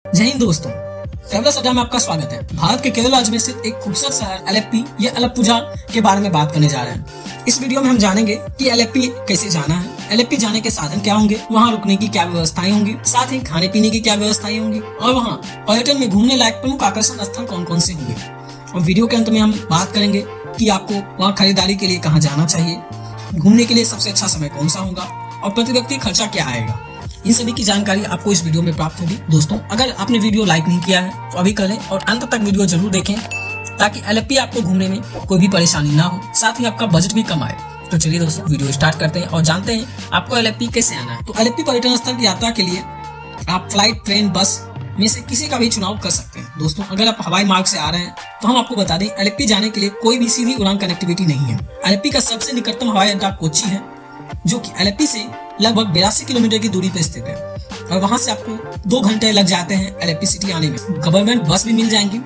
जय हिंद दोस्तों, ट्रैवलर्स अड्डा में आपका स्वागत है। भारत के केरल राज्य में स्थित एक खूबसूरत शहर एलेप्पी या अलप्पुझा के बारे में बात करने जा रहे हैं। इस वीडियो में हम जानेंगे कि एलेप्पी कैसे जाना है, एलेप्पी जाने के साधन क्या होंगे, वहाँ रुकने की क्या व्यवस्थाएं होंगी, साथ ही खाने पीने की क्या व्यवस्थाएं होंगी और वहाँ पर्यटन में घूमने लायक प्रमुख आकर्षण स्थल कौन कौन से होंगे। और वीडियो के अंत में हम बात करेंगे कि आपको वहाँ खरीदारी के लिए कहाँ जाना चाहिए, घूमने के लिए सबसे अच्छा समय कौन सा होगा और प्रति व्यक्ति खर्चा क्या आएगा। इन सभी की जानकारी आपको इस वीडियो में प्राप्त होगी। दोस्तों, अगर आपने वीडियो लाइक नहीं किया है तो अभी कर लें और अंत तक वीडियो जरूर देखें ताकि एलेप्पी आपको घूमने में कोई भी परेशानी ना हो, साथ ही आपका बजट भी कम आए। तो चलिए दोस्तों, वीडियो स्टार्ट करते हैं और जानते हैं आपको एलेप्पी कैसे आना है। तो एलेप्पी पर्यटन स्थल की यात्रा के लिए आप फ्लाइट, ट्रेन, बस में से किसी का भी चुनाव कर सकते हैं। दोस्तों, अगर आप हवाई मार्ग से आ रहे हैं तो हम आपको बता दें, एलेप्पी जाने के लिए कोई भी सीधी उड़ान कनेक्टिविटी नहीं है। एलेप्पी का सबसे निकटतम हवाई अड्डा कोच्चि है, जो कि एलेप्पी से लगभग 82 किलोमीटर की दूरी पर स्थित है और वहां से आपको 2 घंटे लग जाते हैं एलेप्पी सिटी आने में। गवर्नमेंट बस भी मिल जाएंगी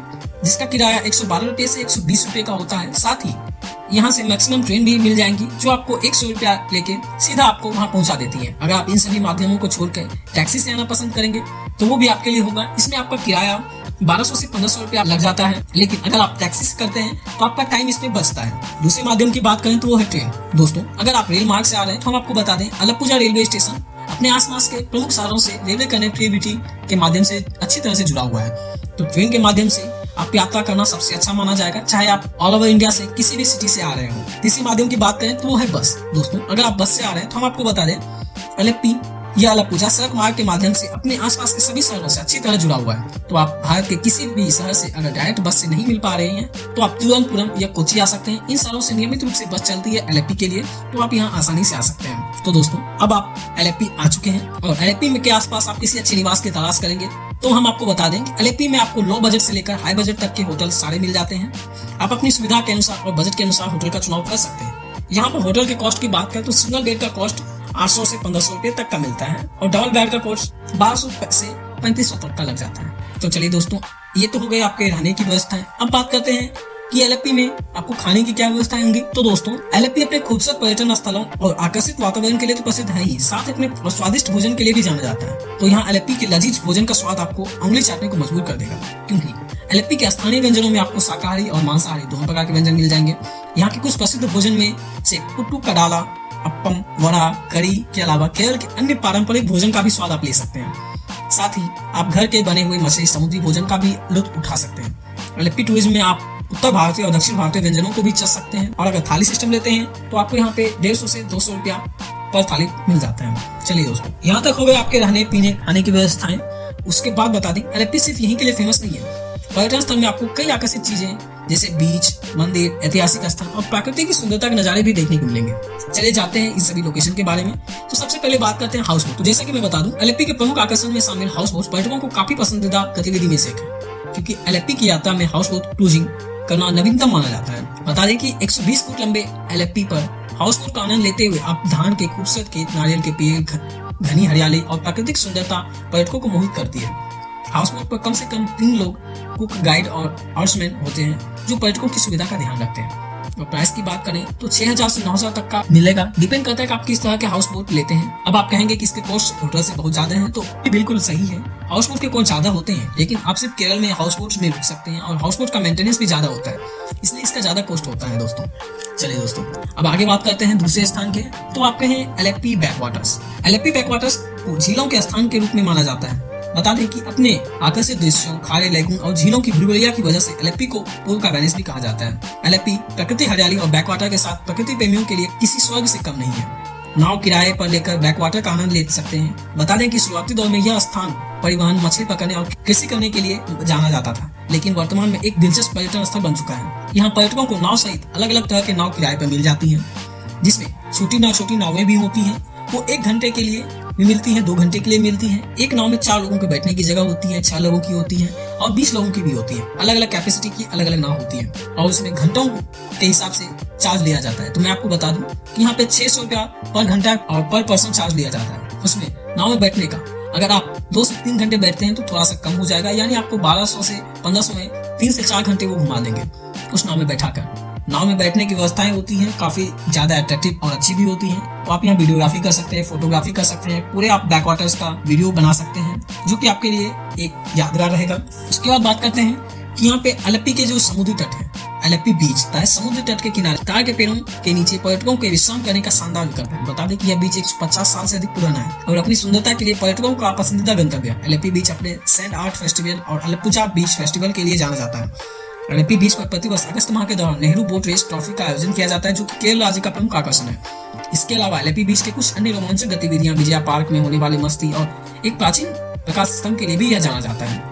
जिसका किराया 112 रुपए से 120 रुपए का होता है। साथ ही यहाँ से मैक्सिमम ट्रेन भी मिल जाएंगी जो आपको 100 रुपया लेके सीधा आपको वहाँ पहुँचा देती है। अगर आप इन सभी माध्यमों को छोड़कर टैक्सी से आना पसंद करेंगे तो वो भी आपके लिए होगा। इसमें आपका किराया 1200 से 1500 रुपया लग जाता है, लेकिन अगर आप टैक्सी से करते हैं तो आपका टाइम इसमें बचता है। दूसरे माध्यम की बात करें तो वो है ट्रेन। दोस्तों, अगर आप रेल मार्ग से आ रहे हैं तो हम आपको बता दें, अलप्पुझा रेलवे स्टेशन अपने आसपास के प्रमुख शहरों से रेलवे कनेक्टिविटी के माध्यम से अच्छी तरह से जुड़ा हुआ है। तो ट्रेन के माध्यम से आप यात्रा करना सबसे अच्छा माना जाएगा, चाहे आप ऑल ओवर इंडिया से किसी भी सिटी से आ रहे हो। तीसरी माध्यम की बात करें तो वो है बस। दोस्तों, अगर आप बस से आ रहे हैं तो हम आपको बता दें, एलेप्पी या अलप्पुझा सड़क मार्ग के माध्यम से अपने आसपास के सभी शहरों से अच्छी तरह जुड़ा हुआ है। तो आप भारत के किसी भी शहर से अगर डायरेक्ट बस से नहीं मिल पा रहे हैं तो आप तिरुवनंतपुरम या कोच्चि आ सकते हैं। इन शहरों से नियमित रूप से बस चलती है एलेप्पी के लिए, तो आप यहाँ आसानी से आ सकते हैं। तो दोस्तों, अब आप एलेप्पी आ चुके हैं और एलेप्पी के आसपास आप किसी अच्छे निवास की तलाश करेंगे तो हम आपको बता दें कि एलेप्पी में आपको लो बजट से लेकर हाई बजट तक के होटल सारे मिल जाते हैं। आप अपनी सुविधा के अनुसार और बजट के अनुसार होटल का चुनाव कर सकते हैं। यहाँ पर होटल के कॉस्ट की बात करें तो सिंगल बेड का कॉस्ट 800 से 1500 रुपए तक का मिलता है और डबल बेड का कॉस्ट 1200 से 3500 तक का लग जाता है। तो चलिए दोस्तों, ये तो हो गए आपके रहने की व्यवस्थाएं। अब बात करते हैं कि एलेप्पी में आपको खाने की क्या व्यवस्थाएं होंगी। तो दोस्तों, एलेप्पी अपने खूबसूरत पर्यटन स्थलों और आकर्षक वातावरण के लिए तो प्रसिद्ध है ही, साथ अपने स्वादिष्ट भोजन के लिए भी जाना जाता है। तो यहाँ एलेप्पी के लजीज भोजन का स्वाद आपको उंगली चाटने को मजबूर कर देगा, क्योंकि एलेप्पी के स्थानीय व्यंजनों में आपको शाकाहारी और मांसाहारी दोनों प्रकार के व्यंजन मिल जाएंगे। यहाँ के कुछ प्रसिद्ध भोजन में से पुट्टू कडाला, अप्पम, वड़ा, करी के अलावा केरल के अन्य पारंपरिक भोजन का भी स्वाद आप ले सकते हैं। साथ ही आप घर के बने हुए मछली, समुद्री भोजन का भी लुत्फ उठा सकते हैं। एलेप्पी टूरिज्म में आप उत्तर भारतीय और दक्षिण भारतीय व्यंजनों को भी चख सकते हैं और अगर थाली सिस्टम लेते हैं तो आपको यहाँ पे 150 से 200 रुपया पर थाली मिल जाता है। चलिए दोस्तों, यहाँ तक हो गए आपके रहने पीने खाने की व्यवस्थाएं। उसके बाद बता दें, एलेप्पी सिर्फ यहीं के लिए फेमस नहीं है। पर्यटन स्थल में आपको कई आकर्षक चीजें जैसे बीच, मंदिर, ऐतिहासिक स्थल और प्राकृतिक की सुंदरता के नजारे भी देखने को मिलेंगे। चलिए जानते हैं इस सभी लोकेशन के बारे में। तो सबसे पहले बात करते हैं हाउस बोट। तो जैसा कि मैं बता दूं, एलेप्पी के प्रमुख आकर्षण में शामिल हाउस बोट पर्यटकों को काफी पसंदीदा गतिविधि में से एक है, क्योंकि एलेप्पी की यात्रा में हाउस बोट क्रूजिंग करना नवीनतम माना जाता है। बता दें कि 120 फुट लंबे एलेप्पी पर हाउस बोट का आनंद लेते हुए आप धान के खूबसूरत खेत, नारियल के पेड़, घनी हरियाली और प्राकृतिक सुंदरता पर्यटकों को मोहित करती है। हाउस बोट पर कम से कम 3 लोग कुक, गाइड और हॉर्समैन होते हैं जो पर्यटकों की सुविधा का ध्यान रखते हैं। और प्राइस की बात करें तो 6000 से 9000 तक का मिलेगा, डिपेंड करता है कि आप किस तरह के हाउस बोट लेते हैं। अब आप कहेंगे कि इसके कॉस्ट होटल से बहुत ज्यादा हैं, तो ये बिल्कुल सही है। हाउस बोट के कॉस्ट ज्यादा होते हैं, लेकिन आप सिर्फ केरल में हाउस बोट में रुक सकते हैं और हाउस बोट का मेंटेनेंस भी ज्यादा होता है, इसलिए इसका ज्यादा कॉस्ट होता है दोस्तों। चलिए दोस्तों, अब आगे बात करते हैं दूसरे स्थान के। तो आप कहें एलेप्पी बैकवाटर्स। एलेप्पी बैकवाटर्स को झीलों के स्थान के रूप में माना जाता है। बता दें कि अपने आकर्षक दृश्यों, खारे लेगून और झीलों की भूलभुलैया की वजह से एलेप्पी को पूर्व का वेनिस भी कहा जाता है। एलेप्पी प्रकृति, हरियाली और बैकवाटर के साथ प्रकृति प्रेमियों के लिए किसी स्वर्ग से कम नहीं है। नाव किराए पर लेकर बैकवाटर का आनंद ले सकते हैं। बता दें कि शुरुआती दौर में यह स्थान परिवहन, मछली पकड़ने और कृषि करने के लिए जाना जाता था, लेकिन वर्तमान में एक दिलचस्प पर्यटन स्थल बन चुका है। यहाँ पर्यटकों को नाव सहित अलग अलग तरह के नाव किराए पर मिल जाती हैं, जिसमें छोटी नावें भी होती हैं। वो 1 घंटे के लिए भी मिलती है, 2 घंटे के लिए मिलती है। एक नाव में 4 लोगों के बैठने की जगह होती है, 6 लोगों की होती है और 20 लोगों की भी होती है। अलग अलग कैपेसिटी की अलग अलग नाव होती है और उसमें घंटों के हिसाब से चार्ज लिया जाता है। तो मैं आपको बता दूं कि यहाँ पे 600 रुपया पर घंटा और पर पर्सन चार्ज लिया जाता है। उसमें नाव में बैठने का अगर आप 2 से 3 घंटे बैठते हैं तो थोड़ा सा कम हो जाएगा, यानी आपको 1200 से 1500 में 3 से 4 घंटे वो घुमा देंगे उस नाव में बैठाकर। नाव में बैठने की व्यवस्थाएं होती हैं, काफी ज्यादा अट्रैक्टिव और अच्छी भी होती हैं। तो आप यहाँ वीडियोग्राफी कर सकते हैं, फोटोग्राफी कर सकते हैं, पूरे आप बैक वाटर्स का वीडियो बना सकते हैं, जो कि आपके लिए एक यादगार रहेगा। उसके बाद बात करते हैं कि यहाँ पे आलेप्पी के जो समुद्री तट है, आलेप्पी बीच समुद्री तट के किनारे तार के पेड़ों के नीचे पर्यटकों के विश्राम करने का शानदार विकल्प है। बता दें कि यह बीच 150 साल से अधिक पुराना है और अपनी सुंदरता के लिए पर्यटकों का पसंदीदा गंतव्य है। आलेप्पी बीच अपने सैंड आर्ट फेस्टिवल और अलेप्पुजा बीच फेस्टिवल के लिए जाना जाता है। आलेप्पी बीच पर प्रतिवर्ष अगस्त माह के दौरान नेहरू बोट रेस ट्रॉफी का आयोजन किया जाता है, जो कि केरल राज्य का प्रमुख आकर्षण है। इसके अलावा आलेप्पी बीच के कुछ अन्य रोमांचक गतिविधियां विजया पार्क में होने वाली मस्ती और एक प्राचीन प्रकाश स्तंभ के लिए भी यह जाना जाता है।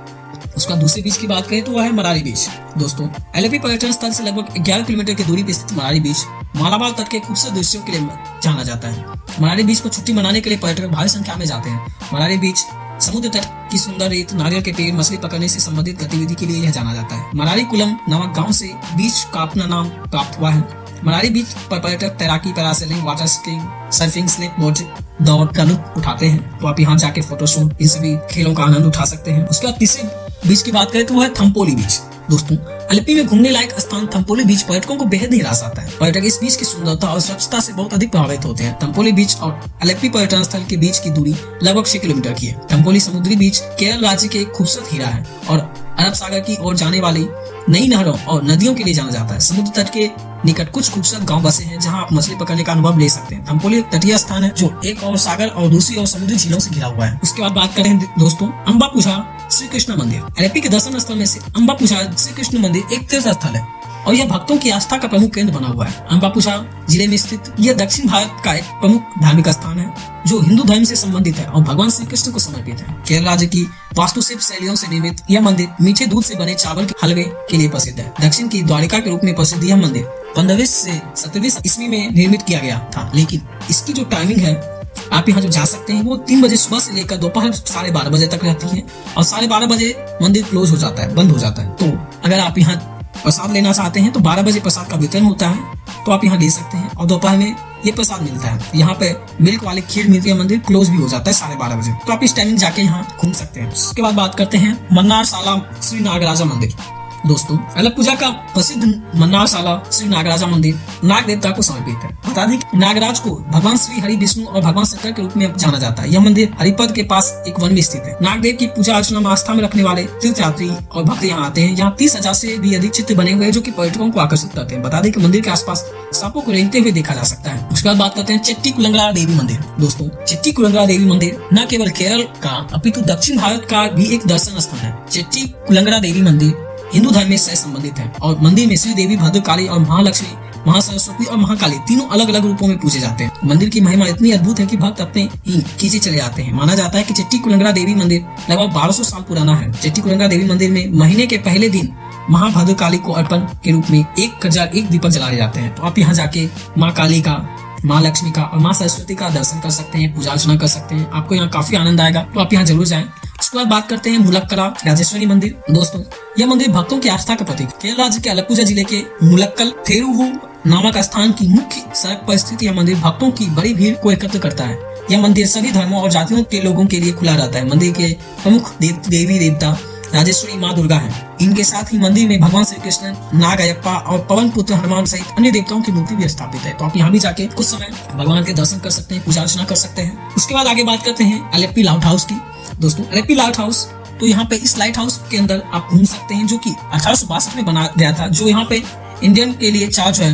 उसका दूसरी बीच की बात करें तो वह है मरारी बीच। दोस्तों, आलेप्पी पर्यटन स्थल से लगभग 11 किलोमीटर की दूरी पर स्थित मरारी बीच मालाबार तट के खूबसूरत दृश्यों के लिए जाना जाता है। मरारी बीच पर छुट्टी मनाने के लिए पर्यटक भारी संख्या में जाते हैं। मरारी बीच समुद्र तट की सुंदर रेत, नारियल के पेड़, मछली पकड़ने से संबंधित गतिविधि के लिए यह जाना जाता है। मरारी कुलम नामक गांव से बीच का अपना नाम प्राप्त हुआ है। मरारी बीच पर पर्यटक तैराकी, parasailing, water skiing, surfing, snake boat दौड़ का लुत्फ उठाते हैं। तो आप यहाँ जाके फोटोशूट, इन सभी खेलों का आनंद उठा सकते हैं। उसके बाद तीसरे बीच की बात करें तो वह है थम्पोली बीच। दोस्तों, आलेप्पी में घूमने लायक स्थान थम्पोली बीच पर्यटकों को बेहद निराश आता है। पर्यटक इस बीच की सुंदरता और स्वच्छता से बहुत अधिक प्रभावित होते हैं। थम्पोली बीच और आलेप्पी पर्यटन स्थल के बीच की दूरी लगभग 6 किलोमीटर की है। थम्पोली समुद्री बीच केरल राज्य के एक खूबसूरत हीरा है और अरब सागर की ओर जाने वाली नई नहरों और नदियों के लिए जाना जाता है। समुद्र तट के निकट कुछ खूबसूरत गांव बसे हैं, जहां आप मछली पकड़ने का अनुभव ले सकते हैं। थम्पोली एक तटीय स्थान है जो एक और सागर और दूसरी ओर समुद्री झीलों से घिरा हुआ है। उसके बाद बात करें दोस्तों अम्बापुझा श्री कृष्ण मंदिर। आलेप्पी के दर्शन स्थल में से अम्बापुझा श्री कृष्ण मंदिर एक तीर्थ स्थल है और यह भक्तों की आस्था का प्रमुख केंद्र बना हुआ है। अम्बापुझा जिले में स्थित यह दक्षिण भारत का एक प्रमुख धार्मिक स्थान है, जो हिंदू धर्म से संबंधित है और भगवान श्री कृष्ण को समर्पित है। केरल राज्य की वास्तुशिल्प शैलियों से निर्मित यह मंदिर मीठे दूध से बने चावल के हलवे के लिए प्रसिद्ध है। दक्षिण की द्वारिका के रूप में प्रसिद्ध यह मंदिर 15वीं से 17वीं ईस्वी में निर्मित किया गया था, लेकिन इसकी जो टाइमिंग है आप यहाँ जो जा सकते हैं वो 3 बजे सुबह से लेकर दोपहर 12:30 बजे तक रहती है और 12:30 बजे मंदिर क्लोज हो जाता है, बंद हो जाता है। तो अगर आप यहाँ प्रसाद लेना चाहते हैं तो 12 बजे प्रसाद का वितरण होता है, तो आप यहाँ ले सकते हैं और दोपहर में ये प्रसाद मिलता है। यहाँ पे मिल्क वाली खीर मिलती है। मंदिर क्लोज भी हो जाता है 12:30 बजे, तो आप इस टाइमिंग जाके यहाँ घूम सकते हैं। उसके बाद बात करते हैं मन्नारशाला श्री नागराजा मंदिर। दोस्तों, आलेप्पुजा का प्रसिद्ध मन्नारशाला श्री नागराजा मंदिर नाग देवता को समर्पित है। बता दें कि नागराज को भगवान श्री हरि विष्णु और भगवान शंकर के रूप में जाना जाता है। यह मंदिर हरिपद के पास एक वन में स्थित है। नागदेव की पूजा अर्चना में आस्था में रखने वाले तीर्थयात्री और भक्त यहाँ आते हैं। यहाँ 30,000 से भी अधिक चित्र बने हुए हैं, जो कि पर्यटकों को आकर्षित करते हैं। बता दें कि मंदिर के आसपास सांपों को रेंगते हुए देखा जा सकता है। उसके बाद बात करते हैं चेट्टी कुलंगरा देवी मंदिर। दोस्तों, चेट्टी कुलंगरा देवी मंदिर न केवल केरल का अपितु दक्षिण भारत का भी एक दर्शन स्थल है। चेट्टी कुलंगरा देवी मंदिर हिंदू धर्म से संबंधित है और मंदिर में श्री देवी, भद्रकाली और महालक्ष्मी, महासरस्वती और महाकाली तीनों अलग अलग रूपों में पूजे जाते हैं। मंदिर की महिमा इतनी अद्भुत है कि भक्त अपने ही खींचे चले आते हैं। माना जाता है कि चेट्टी कुलंगरा देवी मंदिर लगभग 1200 साल पुराना है। चेट्टी कुलंगरा देवी मंदिर में महीने के पहले दिन महाभद्रकाली को अर्पण के रूप में 1 दीपक जलाए जाते हैं। तो आप यहाँ जाके माँ काली का, माँ लक्ष्मी का और माँ सरस्वती का दर्शन कर सकते हैं, पूजा अर्चना कर सकते हैं। आपको यहाँ काफी आनंद आएगा, तो आप यहाँ जरूर जाएं। उसके बाद बात करते हैं मुलक्कला राजेश्वरी मंदिर। दोस्तों, यह मंदिर भक्तों की आस्था का प्रतीक। केरल राज्य के आलेप्पुजा जिले के मुलक्कल थेरुवु नामक स्थान की मुख्य सड़क पर स्थित यह मंदिर भक्तों की बड़ी भीड़ को एकत्र करता है। यह मंदिर सभी धर्मों और जातियों के लोगों के लिए खुला रहता है। मंदिर के प्रमुख देवी देवता राजेश्वरी माँ दुर्गा है। इनके साथ ही मंदिर में भगवान श्री कृष्ण, नाग अयप्पा और पवन पुत्र हनुमान सहित अन्य देवताओं की मूर्ति भी स्थापित है। तो आप यहाँ भी जाके कुछ समय भगवान के दर्शन कर सकते हैं, पूजा अर्चना कर सकते हैं। उसके बाद आगे बात करते हैं आलेप्पी लाइट हाउस की। दोस्तों, आलेप्पी लाइट हाउस, तो यहाँ पे इस लाइट हाउस के अंदर आप घूम सकते हैं, जो कि 1862 में बना गया था। जो यहाँ पे इंडियन के लिए चार्ज है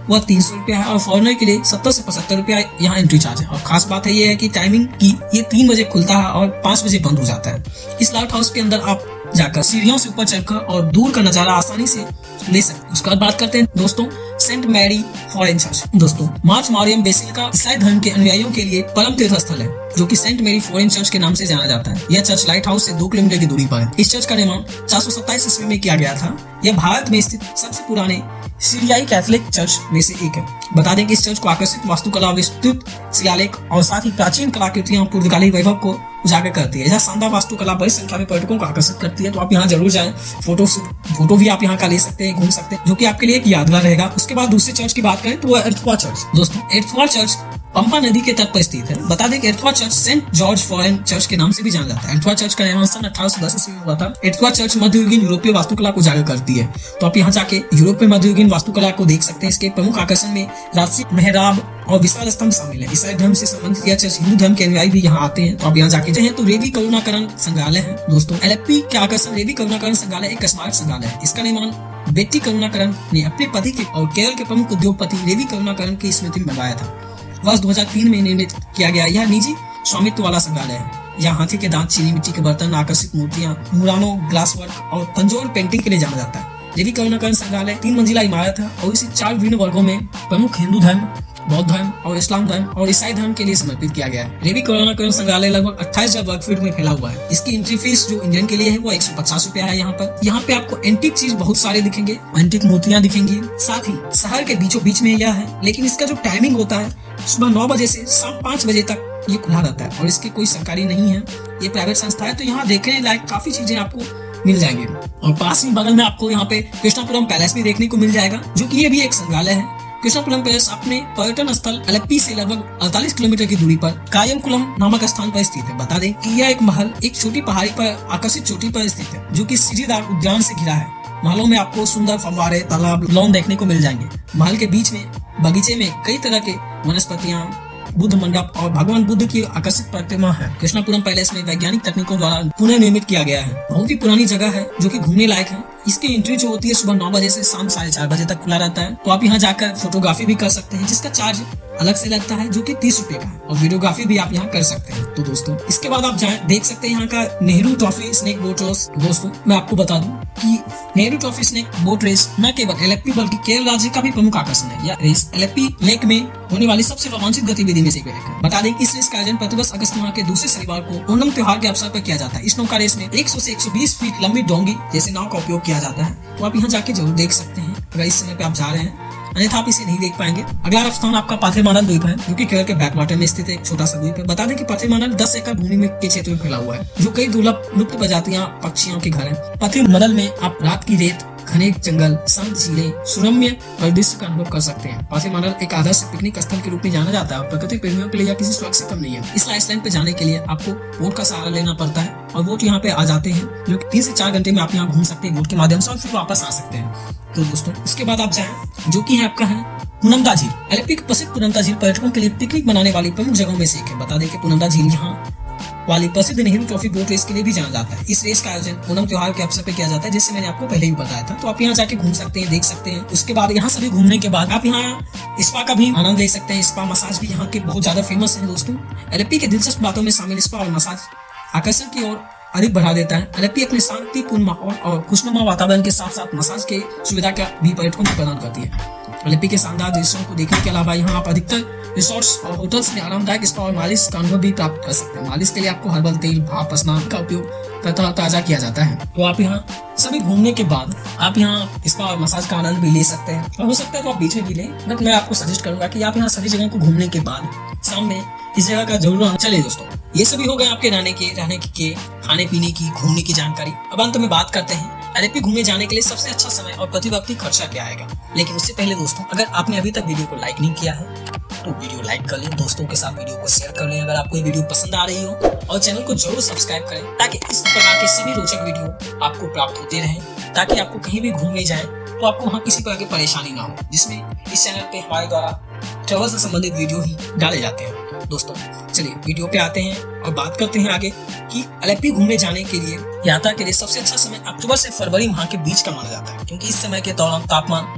वह 300 रुपया है और फॉरेनर के लिए 70 से 75 रुपया यहाँ एंट्री चार्ज है। और खास बात है ये है कि टाइमिंग की ये 3 बजे खुलता है और 5 बजे बंद हो जाता है। इस लाइट हाउस के अंदर आप जाकर सीढ़ियों से ऊपर चढ़कर और दूर का नजारा आसानी से ले सकते हैं। उसके बाद बात करते हैं दोस्तों सेंट मैरी फॉरेन चर्च। दोस्तों, मार्च मारियम बेसिलिका ईसाई धर्म के अनुयायियों के लिए परम तीर्थ स्थल है, जो कि सेंट मैरी फॉरेन चर्च के नाम से जाना जाता है। यह चर्च लाइट हाउस से 2 किलोमीटर की दूरी पर है। इस चर्च का निर्माण 427 ईस्वी में किया गया था। यह भारत में स्थित सबसे पुराने सीरियाई कैथोलिक चर्च में से एक है। बता दें कि इस चर्च को आकर्षित वास्तुकला, विस्तृत शिलालेख और साथ ही प्राचीन कलाकृतियां पुर्तगाली वैभव को उजागर करती है। यह शानदार वास्तुकला बड़ी संख्या में पर्यटकों को आकर्षित करती है। तो आप यहाँ जरूर जाएं। फोटो भी आप यहाँ का ले सकते हैं, घूम सकते हैं, जो कि आपके लिए एक यादगार रहेगा। उसके बाद दूसरे चर्च की बात करें तो वह एर्थुआ चर्च। दोस्तों, एर्थुआ चर्च पंपा नदी के तट पर स्थित है। बता दें कि एर्थवा church saint George Forane church के नाम से भी जाना जाता है। एर्थवा चर्च का निर्माण सन 1810 ईस्वी में हुआ था। एर्थवा चर्च मध्ययुगीन यूरोपीय वास्तुकला को उजागर करती है। तो आप यहाँ जाके यूरोप में मध्ययुगीन वास्तुकला को देख सकते हैं। इसके प्रमुख आकर्षण में राष्ट्रीय मेहराब और विशाल स्तंभ शामिल है। ईसाई धर्म से संबंधित यह चर्च हिंदू धर्म के अनुयायी भी यहाँ आते हैं। तो आप यहाँ जाके चाहें तो रेवी करुणाकरण संग्रहालय है। दोस्तों LFP के आकर्षण रेवी करुणाकरण संग्रहालय एक स्मारक संग्रहालय है। इसका निर्माण बेट्टी करुणाकरण ने अपने पति के और केरल के प्रमुख उद्योगपति रेवी करुणाकरण की स्मृति में बनवाया था। वर्ष 2003 में निर्मित किया गया यह निजी स्वामित्व वाला संग्रहालय है। यहाँ हाथी के दांत, चीनी मिट्टी के बर्तन, आकर्षित मूर्तियां, मुरानो, ग्लास वर्क और तंजोर पेंटिंग के लिए जाना जाता है। रेवी करुणाकरण संग्रहालय 3 मंजिला इमारत है और इसे 4 विभिन्न वर्गों में प्रमुख हिंदू धर्म, बौद्ध धर्म और इस्लाम धर्म और ईसाई धर्म के लिए समर्पित किया गया है। रेवी करुणाकरण संग्रहालय लगभग 28,000 वर्ग फीट में फैला हुआ है। इसकी एंट्री फीस जो इंडियन के लिए है वो 150 रुपया है। यहाँ पे आपको एंटीक चीज बहुत सारे दिखेंगे, एंटीक मूर्तियां दिखेंगी। साथ ही शहर के बीचों बीच में यह है, लेकिन इसका जो टाइमिंग होता है सुबह 9 बजे से शाम 5 बजे तक ये खुला रहता है और इसकी कोई सरकारी नहीं है, ये प्राइवेट संस्था है। तो यहाँ देखने लायक काफी चीजें आपको मिल जाएंगे। और पास ही बगल में आपको यहाँ पे कृष्णापुरम पैलेस भी देखने को मिल जाएगा, जो कि ये भी एक संग्रहालय है। कृष्णापुरम पैलेस अपने पर्यटन स्थल LFP से लगभग 48 किलोमीटर की दूरी पर कायमकुलम नामक स्थान पर स्थित है। बता दें कि यह एक महल एक छोटी पहाड़ी पर आकर्षित चोटी पर स्थित है, जो कि सीढ़ीदार उद्यान से घिरा है। महलों में आपको सुंदर फव्वारे, तालाब, लॉन देखने को मिल जाएंगे। महल के बीच में बगीचे में कई तरह के वनस्पतियां, बुद्ध मंडप और भगवान बुद्ध की आकर्षित प्रतिमा है। कृष्णापुरम पैलेस में वैज्ञानिक तकनीकों द्वारा पुनः निर्मित किया गया है। बहुत ही पुरानी जगह है जो कि घूमने लायक है। इसकी एंट्री जो होती है सुबह 9 बजे से शाम 4:30 बजे तक खुला रहता है। तो आप यहाँ जाकर फोटोग्राफी भी कर सकते हैं, जिसका चार्ज अलग से लगता है, जो कि 30 रुपए का है। और वीडियोग्राफी भी आप यहाँ कर सकते हैं। तो दोस्तों इसके बाद आप देख सकते हैं यहाँ का Nehru trophy snake boat race. दोस्तों मैं आपको बता दूं कि Nehru trophy snake boat race न केवल LFP बल्कि केरल राज्य का भी प्रमुख आकर्षण है। यह रेस LFP लेक में होने वाली सबसे रोमांचित गतिविधि में से एक है। बता दें कि इस रेस का आयोजन प्रतिवर्ष अगस्त माह के दूसरे शनिवार को ओणम त्योहार के अवसर पर किया जाता है। इस नौका रेस में 100 से 120 फीट लंबी डोंगी जैसे नाव का उपयोग किया जाता है। तो आप यहाँ जाके जरूर देख सकते हैं अगर इस समय पे आप जा रहे हैं, अन्यथा आप इसे नहीं देख पाएंगे। अगला स्थान आपका पाथेरमानल द्वीप है, जो कि केरल के बैकवाटर में स्थित एक छोटा सा द्वीप है। बता दें कि पाथेरमानल 10 एकड़ भूमि में के क्षेत्र में फैला हुआ है, जो कई दुर्लभ लुप्त प्रजातियां पक्षियों के घर है। पाथेरमानल में आप रात की रेत, घने जंगल, शांत झीलें, सुरम्य परिदृश्य का अनुभव कर सकते हैं। पाथेरमानल एक आदर्श पिकनिक स्थल के रूप में जाना जाता है और प्रकृति प्रेमियों के लिए किसी स्वर्ग से कम नहीं है। इस आइसलैंड पे जाने के लिए आपको बोट का सहारा लेना पड़ता है और बोट यहाँ पे आ जाते हैं, जो 3 से 4 घंटे में आप यहाँ घूम सकते हैं बोट के माध्यम से और फिर वापस आ सकते हैं। तो दोस्तों इसके बाद आप जाएं, जो कि है आपका है पुनमदा झील। LFP की प्रसिद्ध पुनमदा झील पर्यटकों के लिए पिकनिक बनाने वाली प्रमुख जगहों में से एक है। बता दें कि पुनमदा झील यहाँ वाली प्रसिद्ध नेहरू ट्रॉफी बोट रेस के लिए भी जाना जाता है। इस रेस का आयोजन ओणम त्योहार के अवसर पर किया जाता है, जिससे मैंने आपको पहले ही बताया था। तो आप यहाँ जाके घूम सकते हैं, देख सकते हैं। उसके बाद यहाँ सभी घूमने के बाद आप यहाँ स्पा का भी आनंद ले सकते हैं। स्पा मसाज भी यहाँ के बहुत ज्यादा फेमस है। दोस्तों LFP के दिलचस्प बातों में शामिल स्पा और मसाज आकर्षण की ओर अधिक बढ़ा देता है। LFP अपने शांतिपूर्ण माहौल और खुशनुमा वातावरण के साथ साथ मसाज के सुविधा का भी पर्यटकों को प्रदान करती है। LFP के शानदार दृश्यों को देखने के अलावा यहाँ आप अधिकतर रिसोर्ट्स और होटल्स में आरामदायक स्पा और मालिश का अनुभव भी प्राप्त कर सकते हैं। मालिश के लिए आपको हर्बल तेल, भाप, स्नान का उपयोग करता ताजा किया जाता है। तो आप यहाँ सभी घूमने के बाद आप यहाँ स्पा और मसाज का आनंद भी ले सकते हैं और हो सकता है तो आप बीच में भी लें। बट मैं आपको सजेस्ट करूंगा कि आप यहाँ सभी जगह को घूमने के बाद शाम में इस जगह का जरूर चले। दोस्तों ये सभी हो गए आपके रहने के खाने पीने की, घूमने की जानकारी। अब अंत में बात करते हैं LFP घूमने जाने के लिए सबसे अच्छा समय और प्रति व्यक्ति खर्चा क्या आएगा। लेकिन उससे पहले दोस्तों अगर आपने अभी तक वीडियो को लाइक नहीं किया है तो वीडियो लाइक कर लें, दोस्तों के साथ वीडियो को शेयर कर लें अगर आपको ये वीडियो पसंद आ रही हो, और चैनल को जरूर सब्सक्राइब करें ताकि इस प्रकार के सभी रोचक वीडियो आपको प्राप्त होते रहें, ताकि आपको कहीं भी घूमने जाए तो आपको वहाँ किसी प्रकार की परेशानी ना हो, जिसमें इस चैनल पे हमारे द्वारा ट्रैवल से संबंधित वीडियो ही डाले जाते हैं। दोस्तों चलिए वीडियो पे आते हैं और बात करते हैं आगे कि LFP घूमने जाने के लिए यात्रा के लिए सबसे अच्छा समय अक्टूबर से फरवरी माह के बीच का माना जाता है, क्योंकि इस समय के दौरान तापमान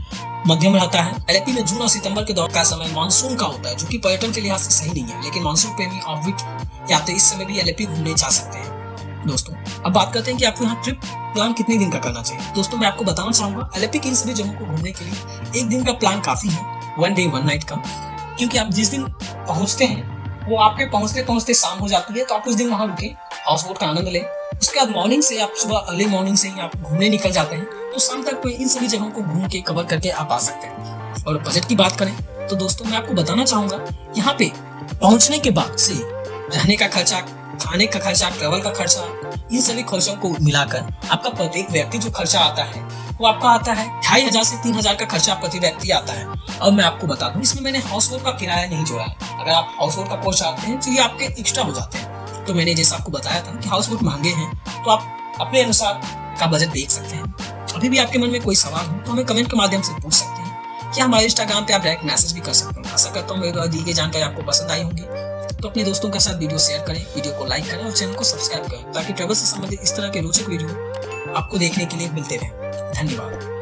मध्यम रहता है। LFP में जून और सितंबर के दौर का समय मानसून का होता है, जो कि पर्यटन के लिहाज से सही नहीं है, लेकिन मानसून प्रेमी और विट यात्री इस समय भी LFP घूमने जा सकते हैं। दोस्तों अब बात करते हैं कि आपको यहाँ ट्रिप प्लान कितने दिन का करना चाहिए। दोस्तों मैं आपको बताना चाहूंगा LFP की इन सभी जगहों को घूमने के लिए 1 दिन का प्लान काफी है, 1 डे 1 नाइट का, क्योंकि आप जिस दिन पहुंचते हैं वो आपके पहुंचते पहुंचते शाम हो जाती है। तो आप उस दिन वहां रुके, हाउस बोट का आनंद लें। उसके बाद मॉर्निंग से आप सुबह अर्ली मॉर्निंग से ही आप घूमने निकल जाते हैं, तो शाम तक इन सभी जगहों को घूम के कवर करके आप आ सकते हैं। और बजट की बात करें तो दोस्तों मैं आपको बताना चाहूंगा यहाँ पे पहुंचने के बाद से रहने का खर्चा, खाने का खर्चा, ट्रेवल का खर्चा, इन सभी खर्चों को मिलाकर आपका प्रत्येक व्यक्ति जो खर्चा आता है वो आपका आता है 2500 से 3000 का खर्चा प्रति व्यक्ति आता है। और मैं आपको बता दूं इसमें मैंने हाउस बोट का किराया नहीं जोड़ा है, अगर आप हाउस बोट का कोच चाहते हैं तो ये आपके एक्स्ट्रा हो जाते हैं। तो मैंने जैसा आपको बताया था कि हाउस बोट महंगे हैं, तो आप अपने अनुसार का बजट देख सकते हैं। अभी भी आपके मन में कोई सवाल हो तो हमें कमेंट के माध्यम से पूछ सकते हैं, या हमारे इंस्टाग्राम पे आप डायरेक्ट मैसेज भी कर सकते हैं। आशा करता हूँ मेरी दी गई जानकारी आपको पसंद आई होगी। तो अपने दोस्तों के साथ वीडियो शेयर करें, वीडियो को लाइक करें और चैनल को सब्सक्राइब करें, ताकि ट्रैवल से संबंधित इस तरह के रोचक वीडियो आपको देखने के लिए मिलते रहे। धन्यवाद।